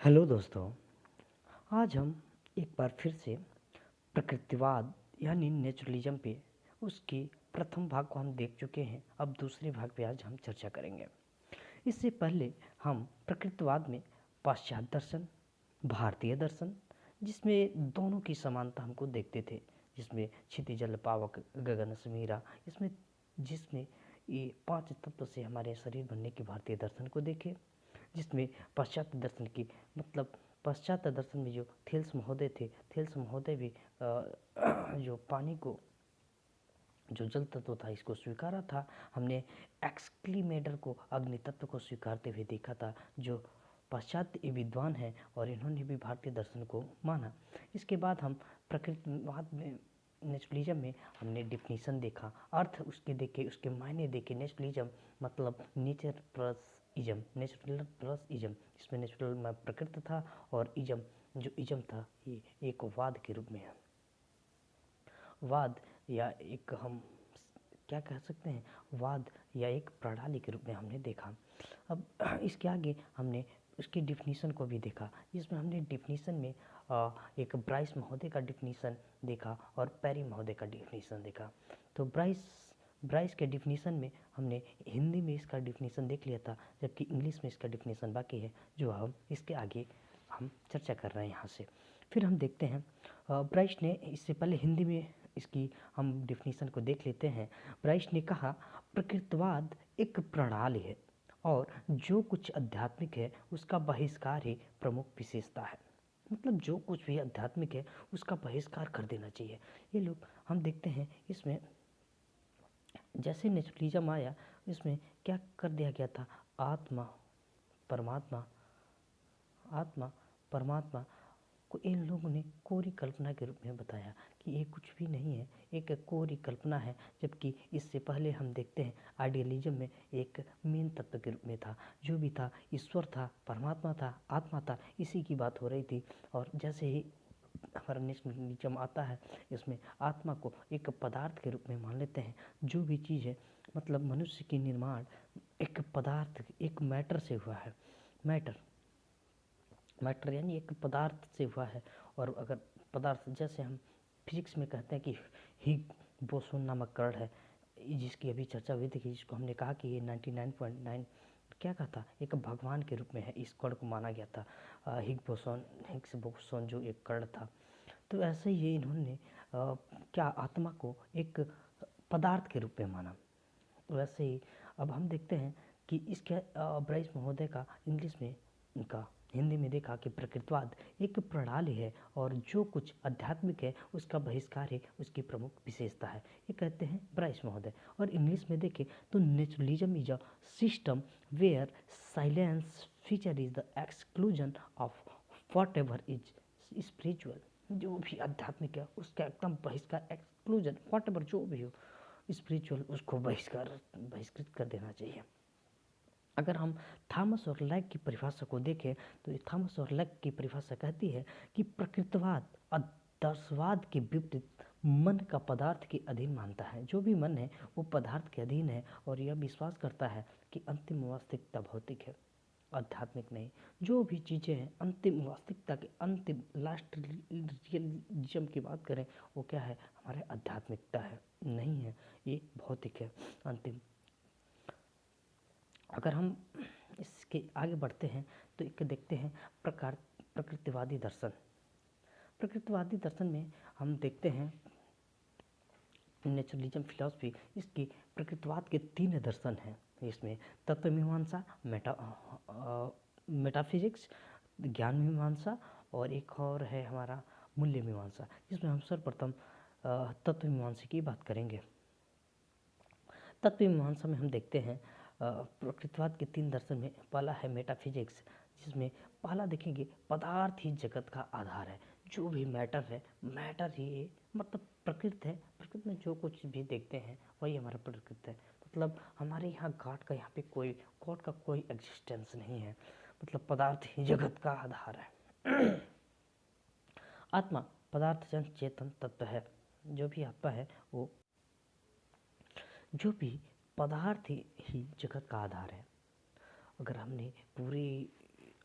Hello दोस्तों। आज हम एक बार फिर से प्रकृतिवाद यानी नेचुरलिज्म पे उसके प्रथम भाग को हम देख चुके हैं। अब दूसरे भाग पे आज हम चर्चा करेंगे। इससे पहले हम प्रकृतिवाद में पाश्चात्य दर्शन, भारतीय दर्शन, जिसमें दोनों की समानता हमको देखते थे, जिसमें क्षितिजल पावक गगन समीरा, इसमें जिसमें ये 5 तत्व से हमारे शरीर बनने के भारतीय दर्शन को देखे, जिसमें पाश्चात्य दर्शन की मतलब पाश्चात्य दर्शन में जो थेल्स महोदय थे, थेल्स महोदय भी जो पानी को, जो जल तत्व था, इसको स्वीकारा था। हमने एक्सक्लीमेटर को, अग्नि तत्व को स्वीकारते हुए देखा था, जो पाश्चात्य विद्वान हैं और इन्होंने भी भारतीय दर्शन को माना। इसके बाद हम प्रकृतिवाद में, नेचुरलिज्म में हमने डिफिनीशन देखा, अर्थ उसके देखे, उसके मायने देखे। नेचुरलिज्म मतलब nature plus ism, natural plus ism. इसमें नेचुरल में प्रकृति था और इज्म, जो इज्म था, ये एक वाद के रूप में है। वाद या एक हम क्या कह सकते हैं, वाद या एक प्रणाली के रूप में हमने देखा। अब इसके आगे हमने उसकी डिफिनीशन को भी देखा, जिसमें हमने डिफिनीशन में एक ब्राइस महोदय का डिफिनीशन देखा और पेरी महोदय का डिफिनीशन देखा। तो ब्राइस के डिफिनीशन में हमने हिंदी में इसका डिफिनीशन देख लिया था, जबकि इंग्लिश में इसका डिफिनीशन बाकी है, जो हम इसके आगे हम चर्चा कर रहे हैं यहाँ से। फिर हम देखते हैं ब्राइस ने, इससे पहले हिंदी में इसकी हम डिफिनीशन को देख लेते हैं। ब्राइस ने कहा, प्रकृतिवाद एक प्रणाली है और जो कुछ आध्यात्मिक है उसका बहिष्कार ही प्रमुख विशेषता है। मतलब जो कुछ भी आध्यात्मिक है उसका बहिष्कार कर देना चाहिए। ये लोग हम देखते हैं, इसमें जैसे नेचुरलिज्म आया, इसमें क्या कर दिया गया था, आत्मा परमात्मा, आत्मा परमात्मा को इन लोगों ने कोरी कल्पना के रूप में बताया कि ये कुछ भी नहीं है, एक कोरी कल्पना है। जबकि इससे पहले हम देखते हैं आइडियलिज्म में एक मेन तत्व के रूप में था, जो भी था ईश्वर था, परमात्मा था, आत्मा था, इसी की बात हो रही थी। और जैसे ही हमारा नेशनलिज्म आता है, इसमें आत्मा को एक पदार्थ के रूप में मान लेते हैं। जो भी चीज़ है, मतलब मनुष्य की निर्माण एक पदार्थ, एक मैटर से हुआ है। मैटर यानी एक पदार्थ से हुआ है। और अगर पदार्थ, जैसे हम फिजिक्स में कहते हैं कि हिग्स बोसोन नामक कण है, जिसकी अभी चर्चा हुई थी, जिसको हमने कहा कि ये 99.9 क्या कहा था, एक भगवान के रूप में है, इस कण को माना गया था, हिग्स बोसोन जो एक कण था। तो ऐसे ही इन्होंने क्या आत्मा को एक पदार्थ के रूप में माना। वैसे ही अब हम देखते हैं कि इसके ब्राइस महोदय का इंग्लिश में, इनका हिंदी में देखा कि प्रकृतिवाद एक प्रणाली है और जो कुछ आध्यात्मिक है उसका बहिष्कार है उसकी प्रमुख विशेषता है, ये कहते हैं ब्राइस महोदय। और इंग्लिश में देखें तो naturalism is a system where silence feature is the exclusion of whatever is spiritual. जो भी आध्यात्मिक है उसका एकदम बहिष्कार, एक्सक्लूजन, वॉट एवर जो भी हो स्पिरिचुअल, उसको बहिष्कृत कर देना चाहिए। अगर हम थॉमस और लैक की परिभाषा को देखें तो थॉमस और लैक की परिभाषा कहती है कि प्रकृतिवाद आदर्शवाद के विपरीत मन का पदार्थ के अधीन मानता है। जो भी मन है वो पदार्थ के अधीन है और यह विश्वास करता है कि अंतिम वास्तविकता भौतिक है, आध्यात्मिक नहीं। जो भी चीज़ें हैं अंतिम वास्तविकता के, अंतिम लास्ट रियलिज्म की बात करें, वो क्या है, हमारे आध्यात्मिकता है, नहीं है, ये भौतिक है, अंतिम। अगर हम इसके आगे बढ़ते हैं तो एक देखते हैं प्रकृतिवादी दर्शन। प्रकृतिवादी दर्शन में हम देखते हैं नेचुरलिज्म फिलॉसफी, इसकी प्रकृतिवाद के 3 दर्शन हैं। इसमें तत्व मीमांसा, मेटाफिजिक्स, ज्ञान मीमांसा, और एक और है हमारा मूल्य मीमांसा, जिसमें हम सर्वप्रथम तत्व मीमांसा की बात करेंगे। तत्व मीमांसा में हम देखते हैं प्रकृतिवाद के 3 दर्शन में पहला है मेटाफिजिक्स, जिसमें पहला देखेंगे पदार्थ ही जगत का आधार है। जो भी मैटर है, मैटर ही मतलब प्रकृति है, प्रकृति में जो कुछ भी देखते हैं वही हमारा प्रकृति है। मतलब हमारे यहाँ गॉड का कोई एग्जिस्टेंस नहीं है, मतलब पदार्थ ही जगत का आधार है। आत्मा पदार्थ जन चेतन तत्व है। जो भी आत्मा है वो, जो भी पदार्थ ही जगत का आधार है। अगर हमने पूरी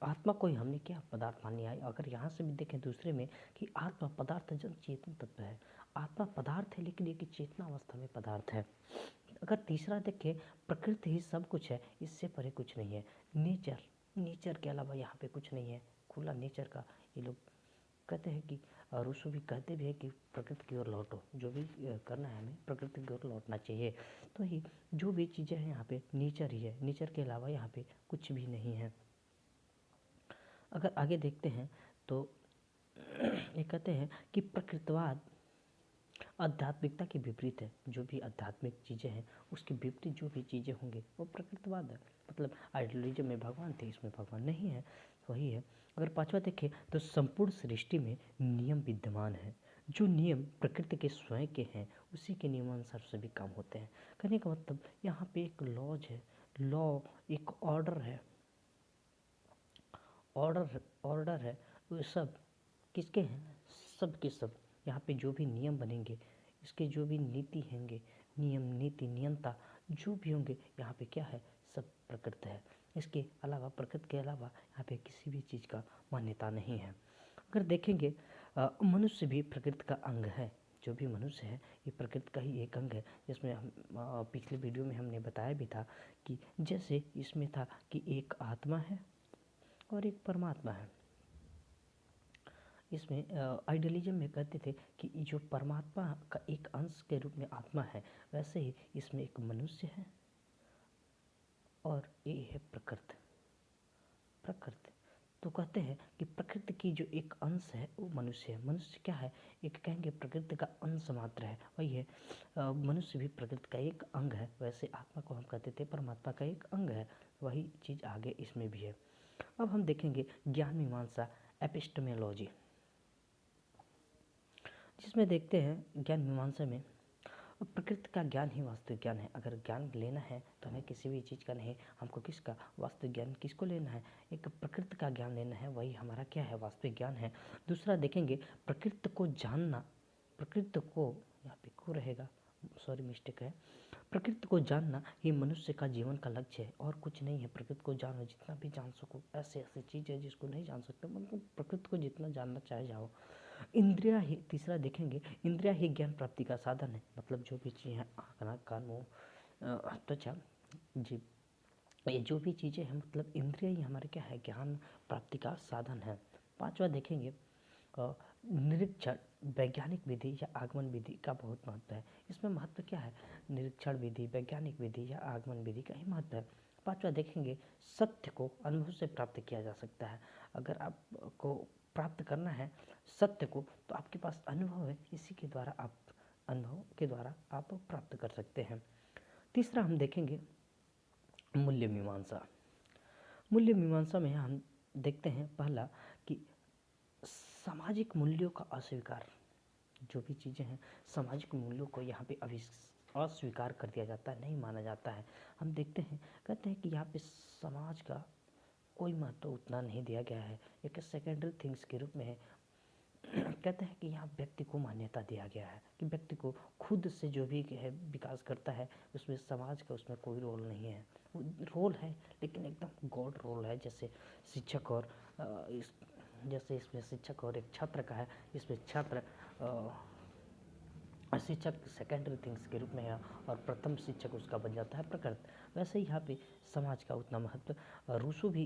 आत्मा को ही हमने क्या पदार्थ मान लिया है। अगर यहाँ से भी देखें दूसरे में कि आत्मा पदार्थ जन चेतन तत्व है, आत्मा पदार्थ है लेकिन एक चेतना अवस्था में पदार्थ है। अगर तीसरा देखें प्रकृति ही सब कुछ है, इससे परे कुछ नहीं है। नेचर के अलावा यहाँ पे कुछ नहीं है, खुला नेचर का। ये लोग कहते हैं कि रूसो भी कहते भी है कि प्रकृति की ओर लौटो, जो भी करना है हमें प्रकृति की ओर लौटना चाहिए। तो ही जो भी चीज़ें हैं यहाँ पे नेचर ही है, नेचर के अलावा यहाँ पे कुछ भी नहीं है। अगर आगे देखते हैं तो ये कहते हैं कि प्रकृतिवाद आध्यात्मिकता के विपरीत है। जो भी आध्यात्मिक चीज़ें हैं उसके विपरीत जो भी चीज़ें होंगे वो प्रकृतिवाद है। मतलब आइडियलिज्म में भगवान थे, इसमें भगवान नहीं है, वही है। अगर पांचवा देखें तो संपूर्ण सृष्टि में नियम विद्यमान है। जो नियम प्रकृति के स्वयं के हैं उसी के नियमानुसार सभी काम होते हैं। कहने का मतलब यहाँ पे एक लॉज है, लॉ एक ऑर्डर है, ऑर्डर है। वो सब किसके हैं? सब के सब। यहाँ पे जो भी नियम बनेंगे, इसके जो भी नीति होंगे, नियम नीति नियंता जो भी होंगे, यहाँ पे क्या है? सब प्रकृति है। इसके अलावा प्रकृति के अलावा यहाँ पे किसी भी चीज़ का मान्यता नहीं है। अगर देखेंगे मनुष्य भी प्रकृति का अंग है। जो भी मनुष्य है ये प्रकृति का ही एक अंग है। जिसमें हम पिछले वीडियो में हमने बताया भी था कि जैसे इसमें था कि एक आत्मा है और एक परमात्मा है। इसमें आइडियलिज्म में कहते थे कि जो परमात्मा का एक अंश के रूप में आत्मा है, वैसे ही इसमें एक मनुष्य है और ये है प्रकृति। तो कहते हैं कि प्रकृति की जो एक अंश है वो मनुष्य है। मनुष्य क्या है? एक कहेंगे प्रकृति का अंश मात्र है, वही है। मनुष्य भी प्रकृति का एक अंग है। वैसे आत्मा को हम कहते थे परमात्मा का एक अंग है, वही चीज़ आगे इसमें भी है। अब हम देखेंगे ज्ञान मीमांसा एपिस्टेमोलॉजी, जिसमें देखते हैं ज्ञान मीमांसा में प्रकृति का ज्ञान ही वास्तविक ज्ञान है। अगर ज्ञान लेना है तो हमें किसी भी चीज़ का नहीं, हमको किसका? वास्तविक ज्ञान किसको लेना है? एक प्रकृति का ज्ञान लेना है, वही हमारा क्या है? वास्तविक ज्ञान है। दूसरा देखेंगे प्रकृति को जानना, प्रकृति को यहाँ पे को रहेगा, सॉरी मिस्टेक है। प्रकृति को जानना ये मनुष्य का जीवन का लक्ष्य है और कुछ नहीं है। प्रकृति को जानो, जितना भी जान सको। ऐसे ऐसे चीज़ है जिसको नहीं जान सकते, मतलब प्रकृति को जितना जानना चाहे जाओ। इंद्रिया ही, तीसरा देखेंगे इंद्रिया ही ज्ञान प्राप्ति का साधन है। मतलब जो भी चीज़ है आँख नाक कान मुँह त्वचा जीभ, ये जो भी चीज़ें हैं मतलब इंद्रिया ही हमारे क्या है? ज्ञान प्राप्ति का साधन है। पांचवा देखेंगे निरीक्षण वैज्ञानिक विधि या आगमन विधि का बहुत महत्व है। इसमें महत्व क्या है? निरीक्षण विधि, वैज्ञानिक विधि या आगमन विधि का ही महत्व है। पांचवा देखेंगे सत्य को अनुभव से प्राप्त किया जा सकता है। अगर आपको प्राप्त करना है सत्य को तो आपके पास अनुभव है, इसी के द्वारा आप अनुभव के द्वारा आप प्राप्त कर सकते हैं। तीसरा हम देखेंगे मूल्य मीमांसा। मूल्य मीमांसा में हम देखते हैं पहला कि सामाजिक मूल्यों का अस्वीकार। जो भी चीज़ें हैं सामाजिक मूल्यों को यहाँ पे अस्वीकार कर दिया जाता है, नहीं माना जाता है। हम देखते हैं कहते हैं कि यहाँ पे समाज का कोई महत्व उतना नहीं दिया गया है, एक सेकेंडरी थिंग्स के रूप में है। कहते हैं कि यहाँ व्यक्ति को मान्यता दिया गया है कि व्यक्ति को खुद से जो भी है विकास करता है, उसमें समाज का उसमें कोई रोल नहीं है। रोल है लेकिन एकदम गॉड रोल है। जैसे शिक्षक और जैसे इसमें शिक्षक और एक छात्र का है, इसमें छात्र शिक्षक सेकेंडरी थिंग्स के रूप में है और प्रथम शिक्षक उसका बन जाता है प्रकृति। वैसे ही यहाँ पे समाज का उतना महत्व, रूसो भी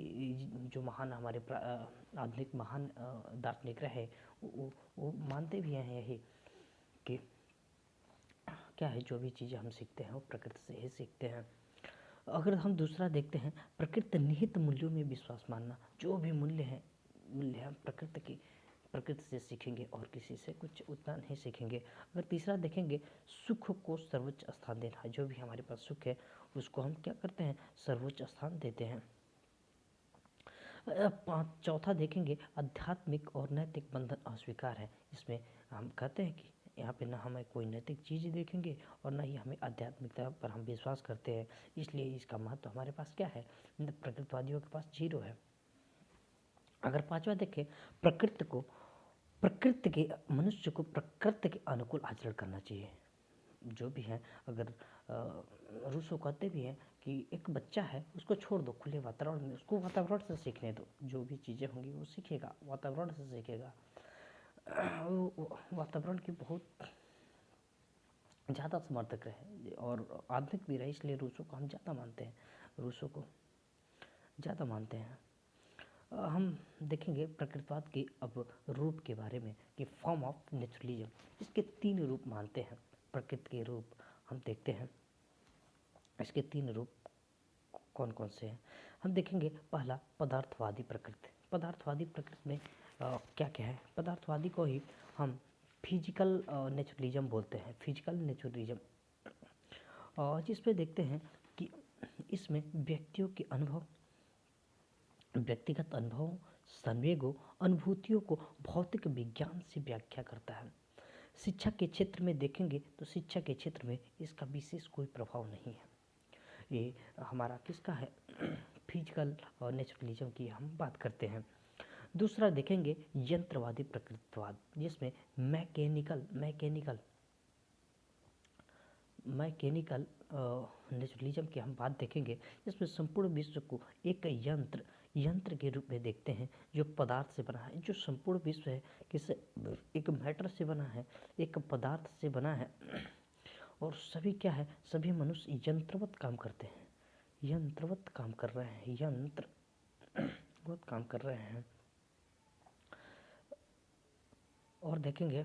जो महान हमारे आधुनिक महान दार्शनिक रहे वो मानते भी हैं यही कि क्या है, जो भी चीज़ें हम सीखते हैं वो प्रकृति से ही सीखते हैं। अगर हम दूसरा देखते हैं प्रकृति निहित मूल्यों में विश्वास मानना। जो भी मूल्य हम प्रकृति से सीखेंगे और किसी से कुछ उतना नहीं सीखेंगे। अगर तीसरा देखेंगे सुख को सर्वोच्च स्थान देना है। जो भी हमारे पास सुख है उसको हम क्या करते हैं? सर्वोच्च स्थान देते हैं। चौथा देखेंगे आध्यात्मिक और नैतिक बंधन अस्वीकार है। इसमें हम कहते हैं कि यहाँ पे ना हमें कोई नैतिक चीज़ देखेंगे और ना ही हमें आध्यात्मिकता पर हम विश्वास करते हैं, इसलिए इसका महत्व हमारे पास क्या है? प्रकृतिवादियों के पास जीरो है। अगर पांचवा देखें प्रकृति के मनुष्य को प्रकृति के अनुकूल आचरण करना चाहिए। जो भी है, अगर रूसो कहते भी हैं कि एक बच्चा है उसको छोड़ दो खुले वातावरण में, उसको वातावरण से सीखने दो, जो भी चीज़ें होंगी वो सीखेगा, वातावरण से सीखेगा। वो वातावरण की बहुत ज़्यादा समर्थक रहे और आधुनिक भी रहे, इसलिए रूसो को हम ज़्यादा मानते हैं, रूसो को ज़्यादा मानते हैं। हम देखेंगे प्रकृतिवाद के अब रूप के बारे में कि फॉर्म ऑफ नेचुरलिज्म, इसके 3 रूप मानते हैं। प्रकृति के रूप हम देखते हैं, इसके 3 रूप कौन कौन से हैं हम देखेंगे। पहला, पदार्थवादी प्रकृति। पदार्थवादी प्रकृति में क्या क्या है? पदार्थवादी को ही हम फिजिकल नेचुरलिज्म बोलते हैं, फिजिकल नेचुरलिज्म, जिसमें देखते हैं कि इसमें व्यक्तियों के अनुभव, व्यक्तिगत अनुभवों, संवेगों, अनुभूतियों को भौतिक विज्ञान से व्याख्या करता है। शिक्षा के क्षेत्र में देखेंगे तो शिक्षा के क्षेत्र में इसका विशेष कोई प्रभाव नहीं है। ये हमारा किसका है? फिजिकल और नेचुरलिज्म की हम बात करते हैं। दूसरा देखेंगे यंत्रवादी प्रकृतिवाद, जिसमें मैकेनिकल नेचुरलिज्म की हम बात देखेंगे, जिसमें संपूर्ण विश्व को एक यंत्र के रूप में देखते हैं जो पदार्थ से बना है। जो संपूर्ण विश्व है किस एक मैटर से बना है, एक पदार्थ से बना है, और सभी क्या है? सभी मनुष्य यंत्रवत काम करते हैं, यंत्रवत काम कर रहे हैं, यंत्रवत काम कर रहे हैं। और देखेंगे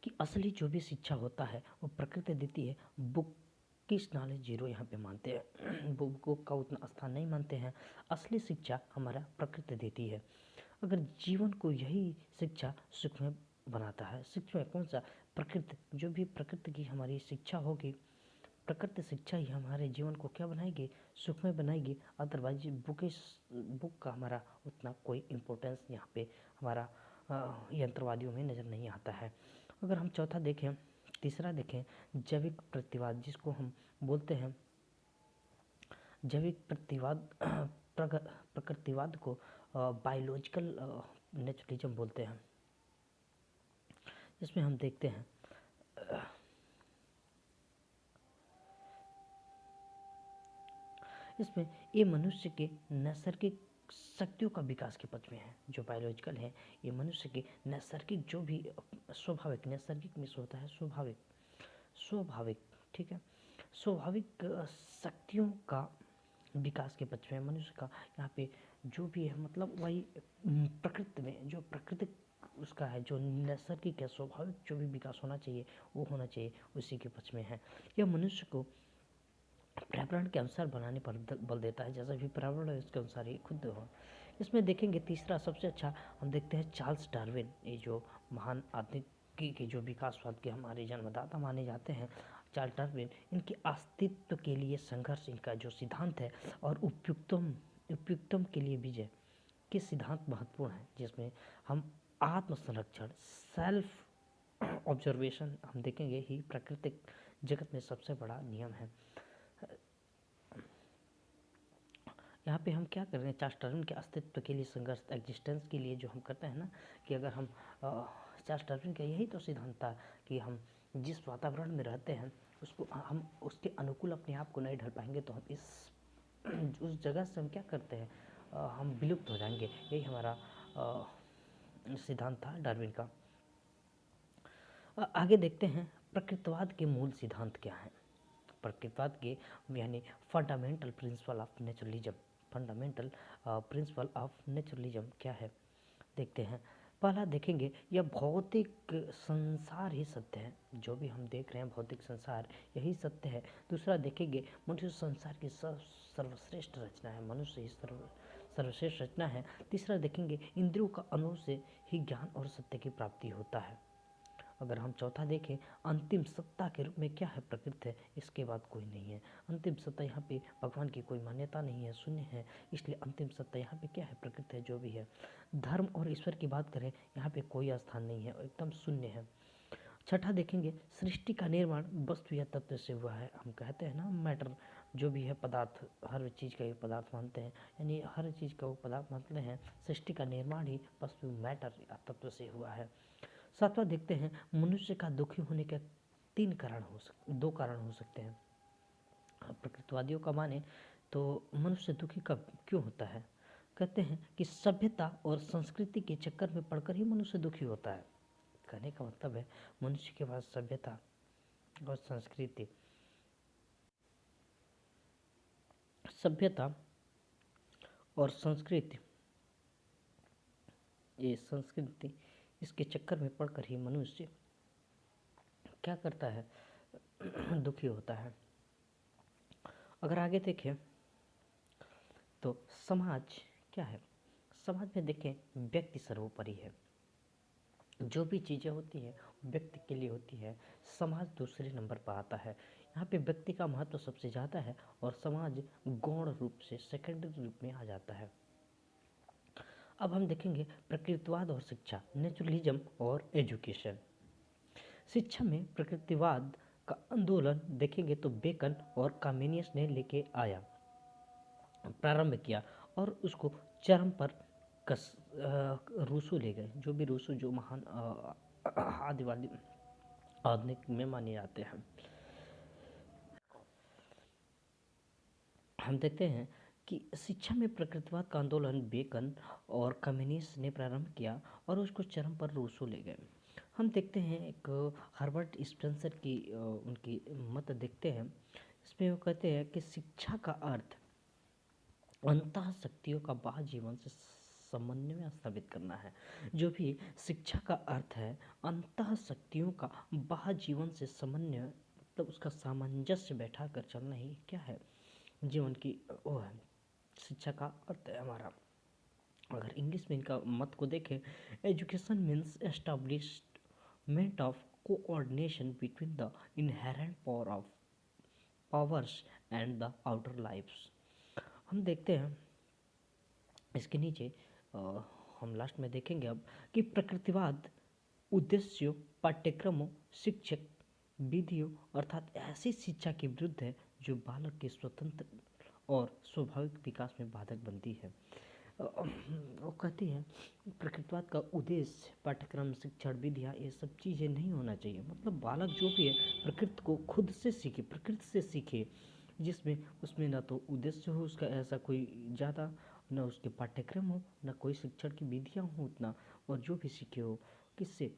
कि असली जो भी शिक्षा होता है वो प्रकृति देती है। बुक किस नॉलेज जीरो यहाँ पे मानते हैं, बुक का उतना स्थान नहीं मानते हैं। असली शिक्षा हमारा प्रकृति देती है। अगर जीवन को यही शिक्षा सुखमय बनाता है, सुखमय कौन सा? प्रकृति, जो भी प्रकृति की हमारी शिक्षा होगी, प्रकृति शिक्षा ही हमारे जीवन को क्या बनाएगी? सुखमय बनाएगी। अदरवाइज बुक का हमारा उतना कोई इम्पोर्टेंस यहाँ पे हमारा यंत्रवादियों में नज़र नहीं आता है। अगर हम चौथा देखें, तीसरा देखें, जैविक प्रतिवाद, जिसको हम बोलते हैं जैविक प्रतिवाद, प्रकृतिवाद को बायोलॉजिकल नेचुरलिज्म बोलते हैं। इसमें हम देखते हैं इसमें ये मनुष्य के नैसर्गिक शक्तियों का विकास के पथ में है। जो बायोलॉजिकल है ये मनुष्य के नैसर्गिक, जो भी स्वाभाविक, नैसर्गिक में होता है स्वाभाविक, ठीक है, स्वाभाविक शक्तियों का विकास के पथ में मनुष्य का यहाँ पे जो भी है, मतलब वही प्रकृति में जो प्राकृतिक उसका है, जो नैसर्गिक है, स्वाभाविक जो भी विकास होना चाहिए वो होना चाहिए, उसी के पक्ष में है। यह मनुष्य को पर्यावरण के अनुसार बनाने पर बल देता है, जैसा भी पर्यावरण है उसके अनुसार ही खुद हो। इसमें देखेंगे तीसरा सबसे अच्छा हम देखते हैं चार्ल्स डार्विन, ये जो महान आधुनिकी के जो विकासवाद के हमारे जन्मदाता माने जाते हैं, चार्ल्स डार्विन, इनके अस्तित्व के लिए संघर्ष, इनका जो सिद्धांत है, और उपयुक्तम के लिए विजय के सिद्धांत महत्वपूर्ण है, जिसमें हम आत्मसंरक्षण, सेल्फ ऑब्जर्वेशन हम देखेंगे ही प्राकृतिक जगत में सबसे बड़ा नियम है। यहाँ पे हम क्या कर रहे हैं? चार्ल्स डार्विन के अस्तित्व के लिए संघर्ष, एग्जिस्टेंस के लिए जो हम करते हैं ना, कि अगर हम चार्ल्स डार्विन का यही तो सिद्धांत था कि हम जिस वातावरण में रहते हैं उसको हम उसके अनुकूल अपने आप को नहीं ढल पाएंगे तो हम उस जगह से हम क्या करते हैं? हम विलुप्त हो जाएंगे। यही हमारा सिद्धांत था डार्विन का। आगे देखते हैं प्रकृतिवाद के मूल सिद्धांत क्या हैं। प्रकृतिवाद के यानी fundamental principle of naturalism, fundamental principle of naturalism क्या है देखते हैं। पहला देखेंगे यह भौतिक संसार ही सत्य है, जो भी हम देख रहे हैं भौतिक संसार यही सत्य है। दूसरा देखेंगे मनुष्य संसार की सर्वश्रेष्ठ रचना है, मनुष्य ही सर्वश्रेष्ठ रचना है। तीसरा देखेंगे इंद्रियों का अनुभव से ही ज्ञान और सत्य की प्राप्ति होता है। अगर हम चौथा देखें, अंतिम सत्ता के रूप में क्या है? प्रकृति है, इसके बाद कोई नहीं है। अंतिम सत्ता यहाँ पे भगवान की कोई मान्यता नहीं है, शून्य है, इसलिए अंतिम सत्ता यहाँ पे क्या है? प्रकृति है, जो भी है। धर्म और ईश्वर की बात करें यहाँ पे कोई स्थान नहीं है, एकदम शून्य है। छठा देखेंगे सृष्टि का निर्माण वस्तु या तत्व से हुआ है। हम कहते हैं ना मैटर, जो भी है पदार्थ, हर चीज़ का एक पदार्थ मानते हैं, यानी हर चीज़ का वो पदार्थ मानते हैं। सृष्टि का निर्माण ही वस्तु मैटर या तत्व से हुआ है। सातवां देखते हैं, मनुष्य का दुखी होने के दो कारण हो सकते हैं। प्रकृतिवादियों का माने तो मनुष्य दुखी कब क्यों होता है? कहते हैं कि सभ्यता और संस्कृति के चक्कर में पड़कर ही मनुष्य दुखी होता है। कहने का मतलब है मनुष्य के पास सभ्यता और संस्कृति इसके चक्कर में पड़कर ही मनुष्य क्या करता है? दुखी होता है। अगर आगे देखें तो समाज क्या है? समाज में देखें व्यक्ति सर्वोपरि है। जो भी चीज़ें होती है व्यक्ति के लिए होती है, समाज दूसरे नंबर पर आता है। यहाँ पे व्यक्ति का महत्व सबसे ज़्यादा है और समाज गौण रूप से सेकेंडरी रूप में आ जाता है। अब हम देखेंगे प्रकृतिवाद और शिक्षा, नेचुरलिज्म और एजुकेशन। शिक्षा में प्रकृतिवाद का आंदोलन देखेंगे तो बेकन और कामेनियस ने लेके आया, प्रारंभ किया और उसको चरम पर रूसो ले गए। जो भी रूसो जो महान आदिवादी आधुनिक में माने जाते हैं। हम देखते हैं कि शिक्षा में प्रकृतिवाद का आंदोलन बेकन और कम्युनिस्ट ने प्रारंभ किया और उसको चरम पर रूसो ले गए। हम देखते हैं एक हर्बर्ट स्पेंसर की उनकी मत देखते हैं। इसमें वो कहते हैं कि शिक्षा का अर्थ अंतः शक्तियों का बाह्य जीवन से समन्वय स्थापित करना है। जो भी शिक्षा का अर्थ है अंतः शक्तियों का बाह्य जीवन से समन्वय, मतलब उसका सामंजस्य बैठा कर चलना ही क्या है? जीवन की वो है, शिक्षा का अर्थ है हमारा। अगर इंग्लिश में इनका मत को देखें, education means establishment of coordination between the inherent powers and the outer lifes. हम देखते हैं इसके नीचे हम लास्ट में देखेंगे अब कि प्रकृतिवाद उद्देश्यों, पाठ्यक्रमों, शिक्षक विधियों अर्थात ऐसी शिक्षा के विरुद्ध है जो बालक के स्वतंत्र और स्वाभाविक विकास में बाधक बनती है। वो कहती है प्रकृतिवाद का उद्देश्य, पाठ्यक्रम, शिक्षण, विधियाँ, ये सब चीज़ें नहीं होना चाहिए। मतलब बालक जो भी है प्रकृति को खुद से सीखे, प्रकृति से सीखे, जिसमें उसमें ना तो उद्देश्य हो उसका ऐसा कोई ज़्यादा, ना उसके पाठ्यक्रम हो, ना कोई शिक्षण की विधियाँ हो उतना, और जो भी सीखे हो किससे?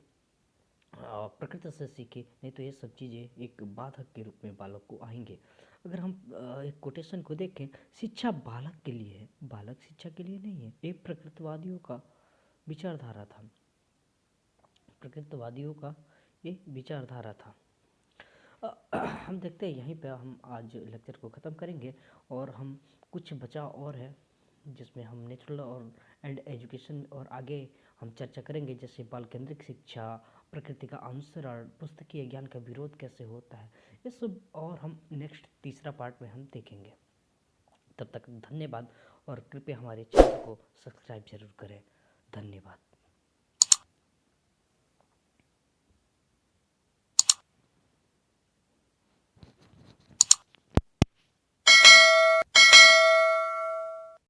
प्रकृति से सीखे। नहीं तो ये सब चीज़ें एक बाधक के रूप में बालक को आएंगे। अगर हम एक कोटेशन को देखें, शिक्षा बालक के लिए है, बालक शिक्षा के लिए नहीं है। एक प्रकृतिवादियों का विचारधारा था, प्रकृतिवादियों का ये विचारधारा था। हम देखते हैं यहीं पे हम आज लेक्चर को ख़त्म करेंगे और हम कुछ बचा और है जिसमें हम नेचुरल और एंड एजुकेशन और आगे हम चर्चा करेंगे, जैसे बाल केंद्रित शिक्षा, प्रकृति का अनुसरण, पुस्तकीय ज्ञान का विरोध कैसे होता है, ये सब और हम नेक्स्ट तीसरा पार्ट में हम देखेंगे। तब तक धन्यवाद और कृपया हमारे चैनल को सब्सक्राइब जरूर करें। धन्यवाद।